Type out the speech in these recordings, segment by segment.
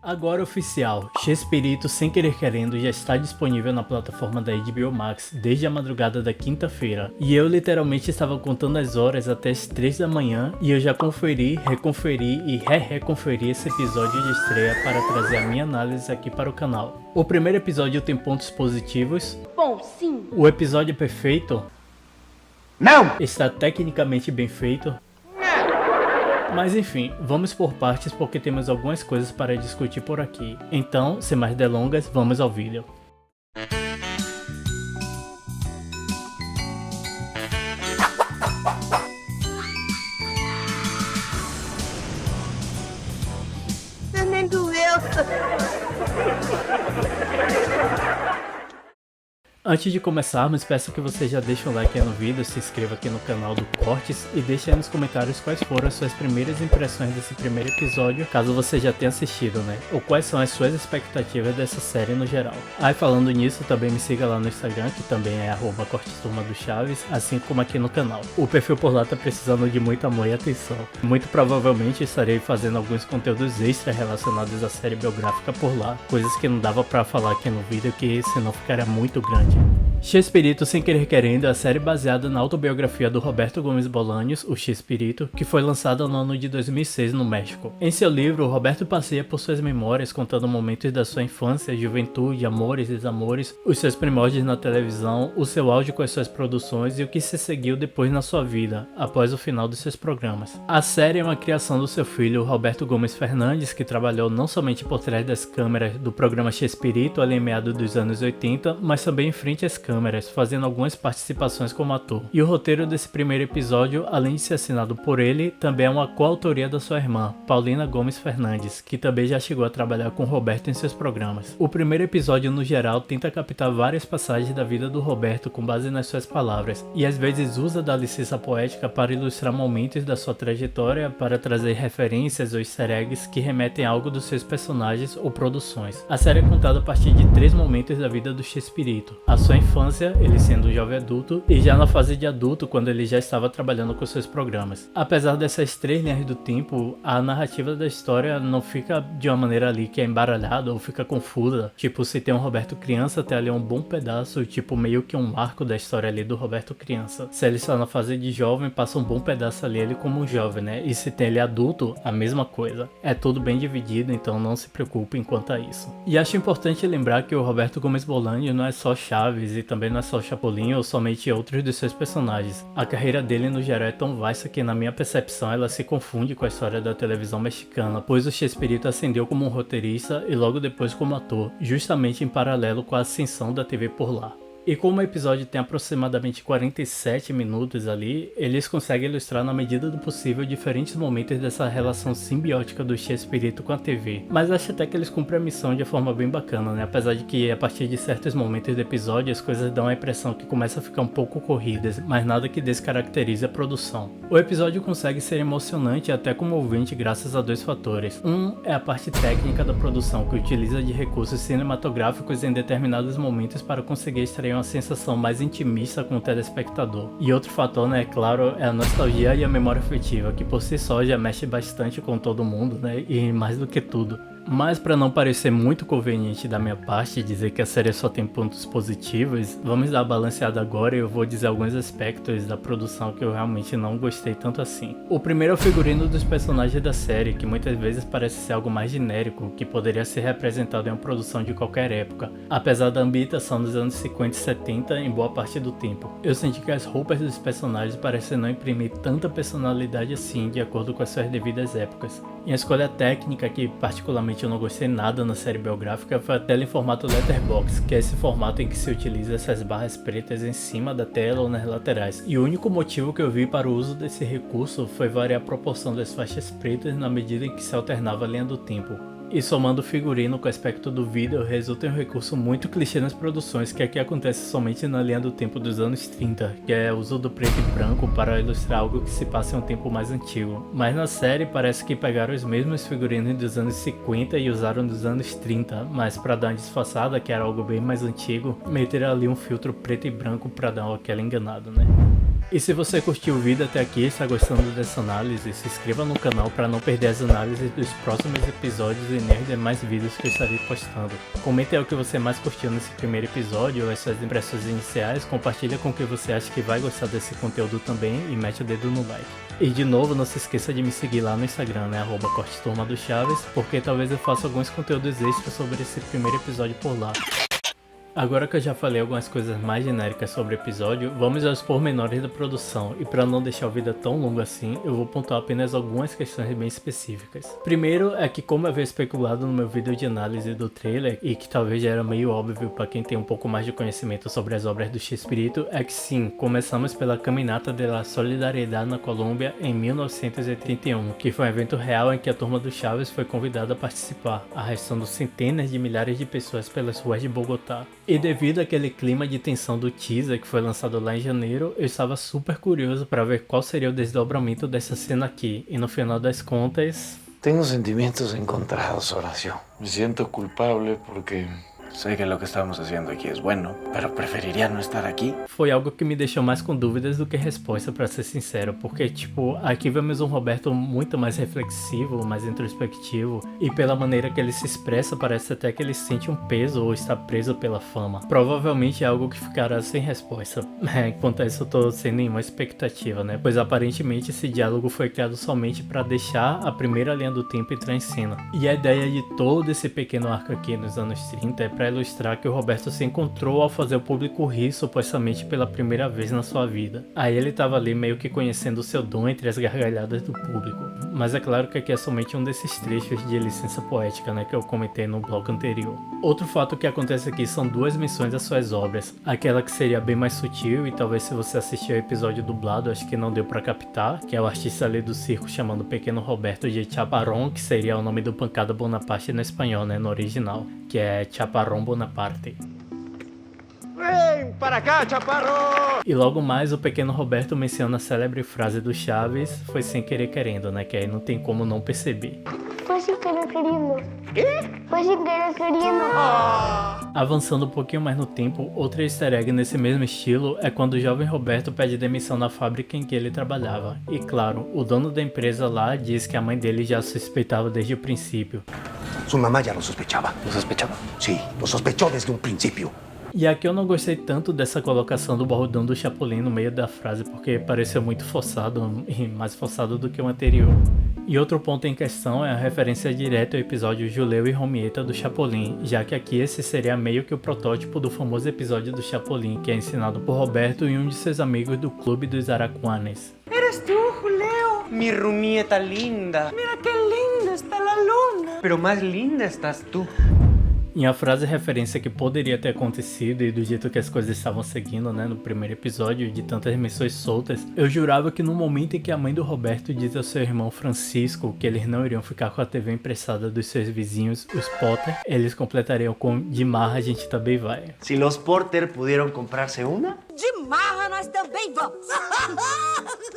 Agora oficial, Chespirito Sem Querer Querendo já está disponível na plataforma da HBO Max desde a madrugada da quinta-feira. E eu literalmente estava contando as horas até as 3 da manhã e eu já conferi, reconferi e reconferi esse episódio de estreia para trazer a minha análise aqui para o canal. O primeiro episódio tem pontos positivos. Bom, sim. O episódio é perfeito. Não! Está tecnicamente bem feito. Mas enfim, vamos por partes porque temos algumas coisas para discutir por aqui. Então, sem mais delongas, vamos ao vídeo. Nem doeu. Antes de começarmos, peço que você já deixe um like aí no vídeo, se inscreva aqui no canal do Cortes e deixe aí nos comentários quais foram as suas primeiras impressões desse primeiro episódio, caso você já tenha assistido, né? Ou quais são as suas expectativas dessa série no geral. Aí falando nisso, também me siga lá no Instagram, que também é @cortesturmadochaves, assim como aqui no canal. O perfil por lá tá precisando de muito amor e atenção. Muito provavelmente estarei fazendo alguns conteúdos extra relacionados à série biográfica por lá, coisas que não dava pra falar aqui no vídeo, que senão ficaria muito grande. Chespirito Sem Querer Querendo é a série baseada na autobiografia do Roberto Gomes Bolaños, o Chespirito, que foi lançada no ano de 2006 no México. Em seu livro, Roberto passeia por suas memórias contando momentos da sua infância, juventude, amores e desamores, os seus primórdios na televisão, o seu auge com as suas produções e o que se seguiu depois na sua vida, após o final dos seus programas. A série é uma criação do seu filho, Roberto Gomes Fernandes, que trabalhou não somente por trás das câmeras do programa Chespirito ali em meados dos anos 80, mas também em frente às câmeras, fazendo algumas participações como ator. E o roteiro desse primeiro episódio, além de ser assinado por ele, também é uma coautoria da sua irmã, Paulina Gomes Fernandes, que também já chegou a trabalhar com Roberto em seus programas. O primeiro episódio, no geral, tenta captar várias passagens da vida do Roberto com base nas suas palavras, e às vezes usa da licença poética para ilustrar momentos da sua trajetória, para trazer referências ou easter eggs que remetem a algo dos seus personagens ou produções. A série é contada a partir de 3 momentos da vida do Chespirito: a sua infância, ele sendo um jovem adulto, e já na fase de adulto, quando ele já estava trabalhando com seus programas. Apesar dessas 3 linhas do tempo, a narrativa da história não fica de uma maneira ali que é embaralhada ou fica confusa. Tipo, se tem um Roberto criança, tem ali um bom pedaço, tipo meio que um arco da história ali do Roberto criança. Se ele está na fase de jovem, passa um bom pedaço ali ele como um jovem, né? E se tem ele adulto, a mesma coisa. É tudo bem dividido, então não se preocupe quanto a isso. E acho importante lembrar que o Roberto Gomes Bolaños não é só Chaves e também não é só Chapolin ou somente outros dos seus personagens. A carreira dele no geral é tão vasta que, na minha percepção, ela se confunde com a história da televisão mexicana, pois o Chespirito ascendeu como um roteirista e logo depois como ator, justamente em paralelo com a ascensão da TV por lá. E como o episódio tem aproximadamente 47 minutos ali, eles conseguem ilustrar na medida do possível diferentes momentos dessa relação simbiótica do Chespirito com a TV. Mas acho até que eles cumprem a missão de forma bem bacana, né? Apesar de que a partir de certos momentos do episódio as coisas dão a impressão que começam a ficar um pouco corridas, mas nada que descaracterize a produção. O episódio consegue ser emocionante e até comovente graças a 2 fatores. Um é a parte técnica da produção, que utiliza de recursos cinematográficos em determinados momentos para conseguir extrair uma sensação mais intimista com o telespectador. E outro fator, né, é claro, é a nostalgia e a memória afetiva, que por si só já mexe bastante com todo mundo, né, e mais do que tudo. Mas para não parecer muito conveniente da minha parte dizer que a série só tem pontos positivos, vamos dar a balanceada agora e eu vou dizer alguns aspectos da produção que eu realmente não gostei tanto assim. O primeiro é o figurino dos personagens da série, que muitas vezes parece ser algo mais genérico, que poderia ser representado em uma produção de qualquer época, apesar da ambientação dos anos 50 e 70 em boa parte do tempo. Eu senti que as roupas dos personagens parecem não imprimir tanta personalidade assim, de acordo com as suas devidas épocas. E a escolha técnica, que particularmente eu não gostei nada na série biográfica, foi a tela em formato letterbox, que é esse formato em que se utiliza essas barras pretas em cima da tela ou nas laterais. E o único motivo que eu vi para o uso desse recurso foi variar a proporção das faixas pretas na medida em que se alternava a linha do tempo. E somando o figurino com o aspecto do vídeo, resulta em um recurso muito clichê nas produções, que aqui acontece somente na linha do tempo dos anos 30, que é o uso do preto e branco para ilustrar algo que se passa em um tempo mais antigo. Mas na série parece que pegaram os mesmos figurinos dos anos 50 e usaram dos anos 30, mas para dar uma disfarçada, que era algo bem mais antigo, meteram ali um filtro preto e branco para dar aquela enganada, né? E se você curtiu o vídeo até aqui e está gostando dessa análise, se inscreva no canal para não perder as análises dos próximos episódios e nem demais vídeos que eu estarei postando. Comente aí o que você mais curtiu nesse primeiro episódio, as suas impressões iniciais, compartilha com quem você acha que vai gostar desse conteúdo também e mete o dedo no like. E de novo, não se esqueça de me seguir lá no Instagram, né, @corteturmadochaves, porque talvez eu faça alguns conteúdos extras sobre esse primeiro episódio por lá. Agora que eu já falei algumas coisas mais genéricas sobre o episódio, vamos aos pormenores da produção, e para não deixar o vídeo tão longo assim, eu vou pontuar apenas algumas questões bem específicas. Primeiro é que, como eu havia especulado no meu vídeo de análise do trailer, e que talvez já era meio óbvio para quem tem um pouco mais de conhecimento sobre as obras do Chespirito, é que sim, começamos pela Caminata de la Solidariedad na Colômbia em 1981, que foi um evento real em que a turma do Chaves foi convidada a participar, arrastando centenas de milhares de pessoas pelas ruas de Bogotá. E devido àquele clima de tensão do teaser que foi lançado lá em janeiro, eu estava super curioso para ver qual seria o desdobramento dessa cena aqui, e no final das contas... Tengo sentimientos encontrados, Horacio. Me siento culpable porque sé que lo que estamos haciendo aquí es bueno, pero preferiría no estar aquí. Foi algo que me deixou mais com dúvidas do que resposta, pra ser sincero, porque tipo, aqui vemos um Roberto muito mais reflexivo, mais introspectivo, e pela maneira que ele se expressa parece até que ele sente um peso ou está preso pela fama. Provavelmente é algo que ficará sem resposta, enquanto a isso eu tô sem nenhuma expectativa, né, pois aparentemente esse diálogo foi criado somente para deixar a primeira linha do tempo entrar em cena. E a ideia de todo esse pequeno arco aqui nos anos 30 é para ilustrar que o Roberto se encontrou ao fazer o público rir supostamente pela primeira vez na sua vida. Aí ele estava ali meio que conhecendo o seu dom entre as gargalhadas do público. Mas é claro que aqui é somente um desses trechos de licença poética, né, que eu comentei no bloco anterior. Outro fato que acontece aqui são duas menções às suas obras. Aquela que seria bem mais sutil e talvez se você assistiu ao episódio dublado acho que não deu para captar, que é o artista ali do circo chamando o pequeno Roberto de Chaparrón, que seria o nome do Pancada Bonaparte no espanhol, né, no original, que é Chaparrón Bonaparte. ¡Ven para acá, chaparro! E logo mais o pequeno Roberto menciona a célebre frase do Chaves, foi sem querer querendo, né, que aí não tem como não perceber. Fue sin querer queriendo. ¿Qué? Fue sin querer queriendo. Avançando um pouquinho mais no tempo, outro easter egg nesse mesmo estilo é quando o jovem Roberto pede demissão na fábrica em que ele trabalhava. E claro, o dono da empresa lá diz que a mãe dele já suspeitava desde o princípio. Su mamá ya lo sospechaba. ¿Lo sospechaba? Sí, lo sospechó desde un principio. E aqui eu não gostei tanto dessa colocação do bordão do Chapolin no meio da frase, porque pareceu muito forçado, e mais forçado do que o anterior. E outro ponto em questão é a referência direta ao episódio Juleu e Romieta do Chapolin, já que aqui esse seria meio que o protótipo do famoso episódio do Chapolin, que é ensinado por Roberto e um de seus amigos do Clube dos Aracuanes. Eres tú, Julio. Mi rumieta linda. Mira qué linda está la luna. Pero más linda estás tú. Em a frase referência que poderia ter acontecido e do jeito que as coisas estavam seguindo, né, no primeiro episódio, de tantas menções soltas, eu jurava que no momento em que a mãe do Roberto diz ao seu irmão Francisco que eles não iriam ficar com a TV emprestada dos seus vizinhos, os Potter, eles completariam com "de marra a gente também vai". Si los Porter pudieron comprarse una. De marra nós também vamos.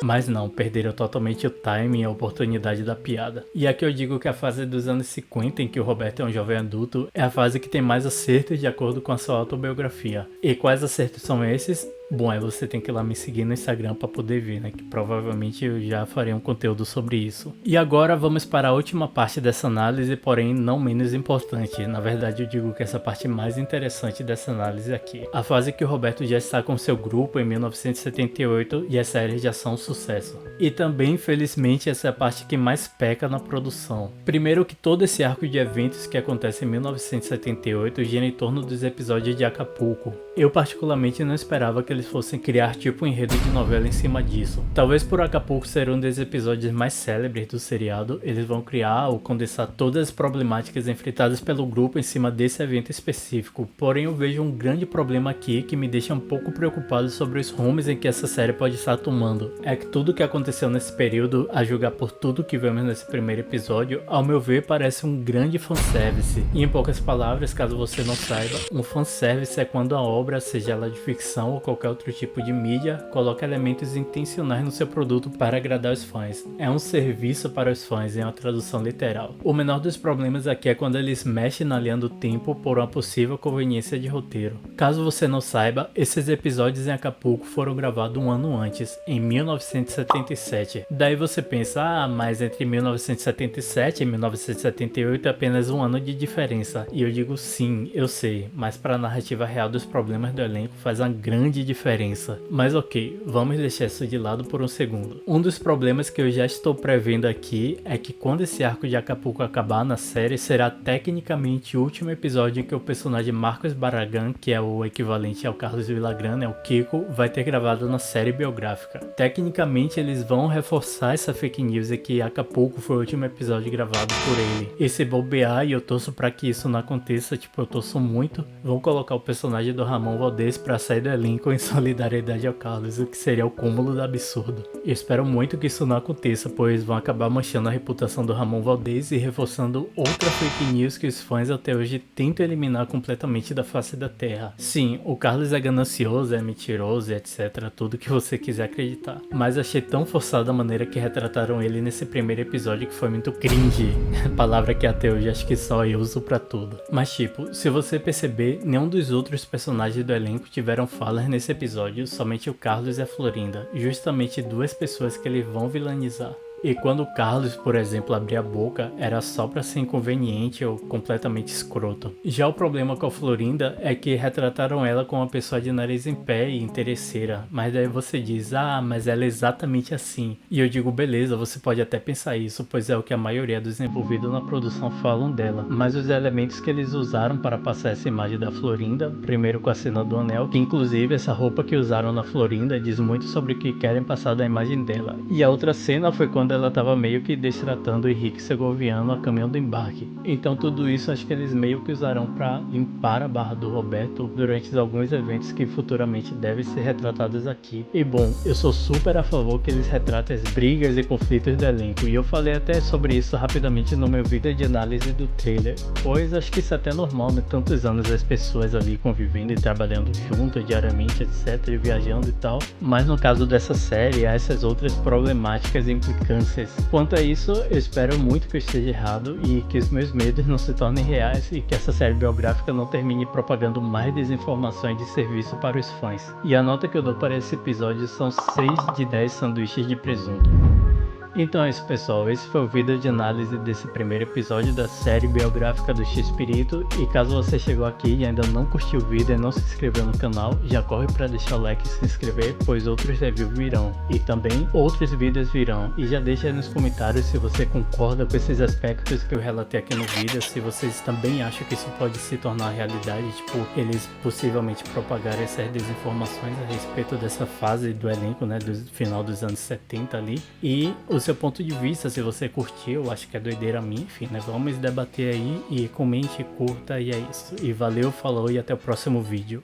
Mas não, perderam totalmente o timing e a oportunidade da piada. E aqui eu digo que a fase dos anos 50, em que o Roberto é um jovem adulto, é a fase que tem mais acertos de acordo com a sua autobiografia. E quais acertos são esses? Bom, aí você tem que ir lá me seguir no Instagram para poder ver, né? Que provavelmente eu já farei um conteúdo sobre isso. E agora vamos para a última parte dessa análise, porém não menos importante. Na verdade eu digo que essa parte mais interessante dessa análise aqui. A fase que o Roberto já está com seu grupo em 1978 e as séries já são um sucesso. E também, infelizmente, essa é a parte que mais peca na produção. Primeiro que todo esse arco de eventos que acontece em 1978 gira em torno dos episódios de Acapulco. Eu particularmente não esperava que eles fossem criar tipo um enredo de novela em cima disso. Talvez por Acapulco ser um dos episódios mais célebres do seriado, eles vão criar ou condensar todas as problemáticas enfrentadas pelo grupo em cima desse evento específico. Porém eu vejo um grande problema aqui que me deixa um pouco preocupado sobre os rumos em que essa série pode estar tomando. É que tudo que aconteceu nesse período, a julgar por tudo que vemos nesse primeiro episódio, ao meu ver parece um grande fanservice. E em poucas palavras, caso você não saiba, um fanservice é quando a obra, seja ela de ficção ou qualquer qualquer outro tipo de mídia, coloca elementos intencionais no seu produto para agradar os fãs. É um serviço para os fãs, em uma tradução literal. O menor dos problemas aqui é quando eles mexem na linha do tempo por uma possível conveniência de roteiro. Caso você não saiba, esses episódios em Acapulco foram gravados um ano antes, em 1977. Daí você pensa, mas entre 1977 e 1978 é apenas um ano de diferença. E eu digo sim, eu sei, mas para a narrativa real dos problemas do elenco faz uma grande diferença. Mas ok, vamos deixar isso de lado por um segundo. Um dos problemas que eu já estou prevendo aqui é que quando esse arco de Acapulco acabar na série, será tecnicamente o último episódio em que o personagem Marcos Barragan, que é o equivalente ao Carlos Villagrán, o Kiko, vai ter gravado na série biográfica. Tecnicamente eles vão reforçar essa fake news de que Acapulco foi o último episódio gravado por ele. E se bobear, e eu torço pra que isso não aconteça, eu torço muito, vão colocar o personagem do Ramon Valdez pra sair do elenco em solidariedade ao Carlos, o que seria o cúmulo do absurdo. Eu espero muito que isso não aconteça, pois vão acabar manchando a reputação do Ramon Valdez e reforçando outra fake news que os fãs até hoje tentam eliminar completamente da face da terra. Sim, o Carlos é ganancioso, é mentiroso, etc, tudo que você quiser acreditar. Mas achei tão forçada a maneira que retrataram ele nesse primeiro episódio que foi muito cringe. Palavra que até hoje acho que só eu uso pra tudo. Mas se você perceber, nenhum dos outros personagens do elenco tiveram falas nesse episódio, somente o Carlos e a Florinda, justamente duas pessoas que eles vão vilanizar. E quando o Carlos, por exemplo, abria a boca, era só pra ser inconveniente ou completamente escroto. Já o problema com a Florinda é que retrataram ela como uma pessoa de nariz em pé e interesseira, mas daí você diz, mas ela é exatamente assim. E eu digo, beleza, você pode até pensar isso, pois é o que a maioria dos envolvidos na produção falam dela. Mas os elementos que eles usaram para passar essa imagem da Florinda, primeiro com a cena do anel, que inclusive essa roupa que usaram na Florinda diz muito sobre o que querem passar da imagem dela. E a outra cena foi quando ela tava meio que destratando o Henrique Segoviano a caminho do embarque. Então tudo isso acho que eles meio que usarão para limpar a barra do Roberto durante alguns eventos que futuramente devem ser retratados aqui. E bom, eu sou super a favor que eles retratem as brigas e conflitos do elenco, e eu falei até sobre isso rapidamente no meu vídeo de análise do trailer, pois acho que isso é até normal, né? Tantos anos as pessoas ali convivendo e trabalhando junto diariamente, etc, e viajando e tal. Mas no caso dessa série, há essas outras problemáticas e implicâncias. Quanto a isso, eu espero muito que eu esteja errado e que os meus medos não se tornem reais e que essa série biográfica não termine propagando mais desinformações de serviço para os fãs. E a nota que eu dou para esse episódio são 6 de 10 sanduíches de presunto. Então é isso, pessoal, esse foi o vídeo de análise desse primeiro episódio da série biográfica do X-Espírito, e caso você chegou aqui e ainda não curtiu o vídeo e não se inscreveu no canal, já corre para deixar o like e se inscrever, pois outros reviews virão, e também outros vídeos virão, e já deixa aí nos comentários se você concorda com esses aspectos que eu relatei aqui no vídeo, se vocês também acham que isso pode se tornar realidade, eles possivelmente propagarem essas desinformações a respeito dessa fase do elenco, né, do final dos anos 70 ali, e o seu ponto de vista, se você curtiu, acho que é doideira minha, enfim, né? Vamos debater aí, e comente, curta, e é isso. E valeu, falou e até o próximo vídeo.